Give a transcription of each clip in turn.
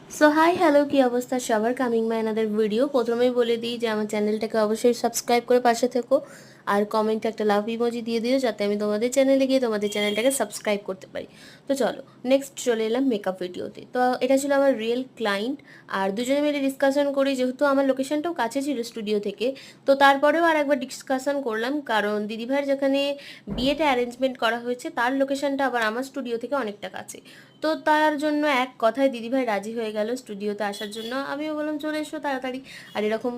So hi hello, কি অবস্থা সবার? Coming my another video. প্রথমেই বলে দিই যে আমার চ্যানেলটাকে অবশ্যই সাবস্ক্রাইব করে পাশে থেকো, আর কমেন্টে একটা লাভ ইমোজি দিয়ে দিও যাতে আমি তোমাদের চ্যানেলে গিয়ে তোমাদের চ্যানেলটাকে সাবস্ক্রাইব করতে পারি। তো চলো, নেক্সট চলে এলাম মেকআপ ভিডিওতে। তো এটা ছিল আমার রিয়েল ক্লায়েন্ট, আর দুজনে মিলে ডিসকাশন করি, যেহেতু আমার লোকেশনটাও কাছে ছিল স্টুডিও থেকে। তো তারপরেও আর একবার ডিসকাশন করলাম, কারণ দিদিভাইয়ের যেখানে বিয়েটা অ্যারেঞ্জমেন্ট করা হয়েছে তার লোকেশনটা আবার আমার স্টুডিও থেকে অনেকটা কাছে। তো তার জন্য এক কথায় দিদিভাই রাজি হয়ে গেল স্টুডিওতে আসার জন্য। আমিও বললাম চলে এসো তাড়াতাড়ি। আর এরকম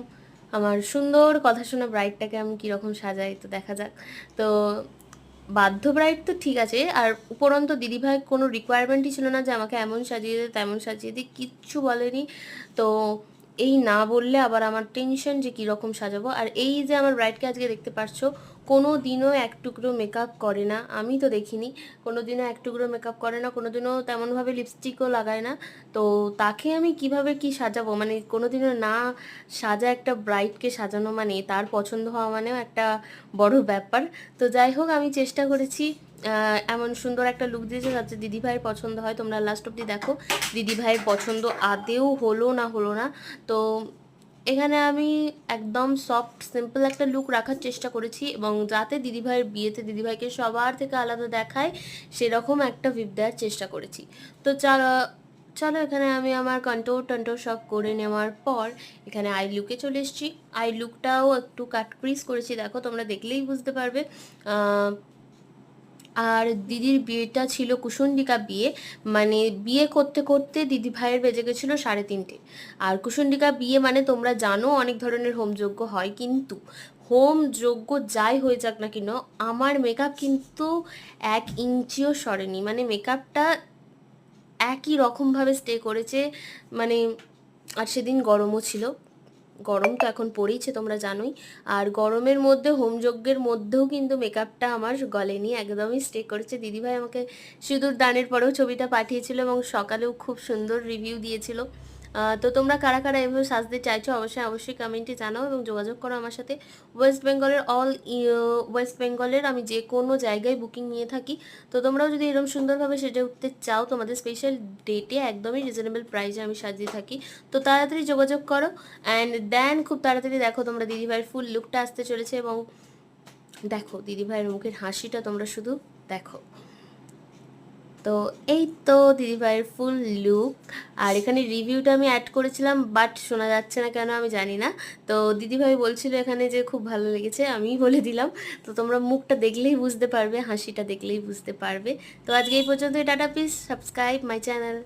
আমার সুন্দর কথা শোনা ব্রাইডটাকে আমি কীরকম সাজাই তো দেখা যাক। তো বাধ্য ব্রাইড তো ঠিক আছে, আর উপরন্ত দিদিভাই কোনো রিকোয়ারমেন্টই ছিল না যে আমাকে এমন সাজিয়ে দে তেমন সাজিয়ে দে, কিচ্ছু বলেনি। তো এই না বললে আবার আমার টেনশন যে কীরকম সাজাবো। আর এই যে আমার ব্রাইডকে আজকে দেখতে পাচ্ছ, কোনো দিনও এক টুকরো মেকআপ করে না, আমি তো দেখিনি। কোনো দিনও এক টুকরো মেকআপ করে না, কোনো দিনও তেমনভাবে লিপস্টিকও লাগায় না। তো তাকে আমি কিভাবে কি সাজাবো, মানে কোনো দিনও না সাজা একটা ব্রাইডকে সাজানো মানে তার পছন্দ হওয়া মানেও একটা বড় ব্যাপার। তো যাই হোক, আমি চেষ্টা করেছি এমন সুন্দর একটা লুক দিয়েছে যাতে দিদিভাইয়ের পছন্দ হয়। তোমরা লাস্ট অব্দি দেখো দিদিভাইয়ের পছন্দ আদেও হলো না হলো না। তো এখানে আমি একদম সফট সিম্পল একটা লুক রাখার চেষ্টা করেছি, এবং যাতে দিদিভাইয়ের বিয়েতে দিদিভাইকে সবার থেকে আলাদা দেখায় সেরকম একটা ভিপ দেওয়ার চেষ্টা করেছি। তো চলো চলো, এখানে আমি আমার কন্ট্রোল টন্ট্রোল সব করে নেওয়ার পর এখানে আই লুকে চলে এসেছি। আই লুকটাও একটু কাট ক্রিজ করেছি, দেখো তোমরা দেখলেই বুঝতে পারবে। আর দিদির বিয়েটা ছিল কুশন্ডিকা বিয়ে, মানে বিয়ে করতে করতে দিদি ভাইয়ের বেজে গেছিলো 3:30। আর কুশন্ডিকা বিয়ে মানে তোমরা জানো অনেক ধরনের হোমযজ্ঞ হয়, কিন্তু হোম যজ্ঞ যাই হয়ে যাক না কেন আমার মেকআপ কিন্তু 1 ইঞ্চিও সরেনি, মানে মেকআপটা একই রকমভাবে স্টে করেছে। মানে আর সেদিন গরমও ছিল, গরম তো এখন পড়েইছে তোমরা জানোই। আর গরমের মধ্যে হোমযজ্ঞের মধ্যেও কিন্তু মেকআপটা আমার গলেনি, একদমই স্টে করেছে। দিদিভাই আমাকে সিঁদুর দানের পরেও ছবিটা পাঠিয়েছিল এবং সকালেও খুব সুন্দর রিভিউ দিয়েছিল। তো তোমরা কারা কারা এভাবে সাজতে চাইছো অবশ্যই অবশ্যই কমেন্টে জানাও এবং যোগাযোগ করো আমার সাথে। ওয়েস্ট বেঙ্গলের ওয়েস্ট বেঙ্গলের আমি যে কোনো জায়গায় বুকিং নিয়ে থাকি। তো তোমরাও যদি এরকম সুন্দরভাবে সেজে উঠতে চাও, তোমাদের স্পেশাল ডেটে একদমই রিজনেবল প্রাইসে আমি সাজিয়ে থাকি। তো তাড়াতাড়ি যোগাযোগ করো। অ্যান্ড দেন খুব তাড়াতাড়ি দেখো তোমরা দিদিভাইয়ের ফুল লুকটা আসতে চলেছে, এবং দেখো দিদিভাইয়ের মুখের হাসিটা তোমরা শুধু দেখো। তো এই তো দিদিভাইয়ের ফুল লুক। আর এখানে রিভিউটা আমি অ্যাড করেছিলাম, বাট শোনা যাচ্ছে না কেন আমি জানি না। তো দিদিভাই বলছিল এখানে যে খুব ভালো লেগেছে, আমিই বলে দিলাম। তো তোমরা মুখটা দেখলেই বুঝতে পারবে, হাসিটা দেখলেই বুঝতে পারবে। তো আজকে এই পর্যন্তই, tata piece, subscribe my channel.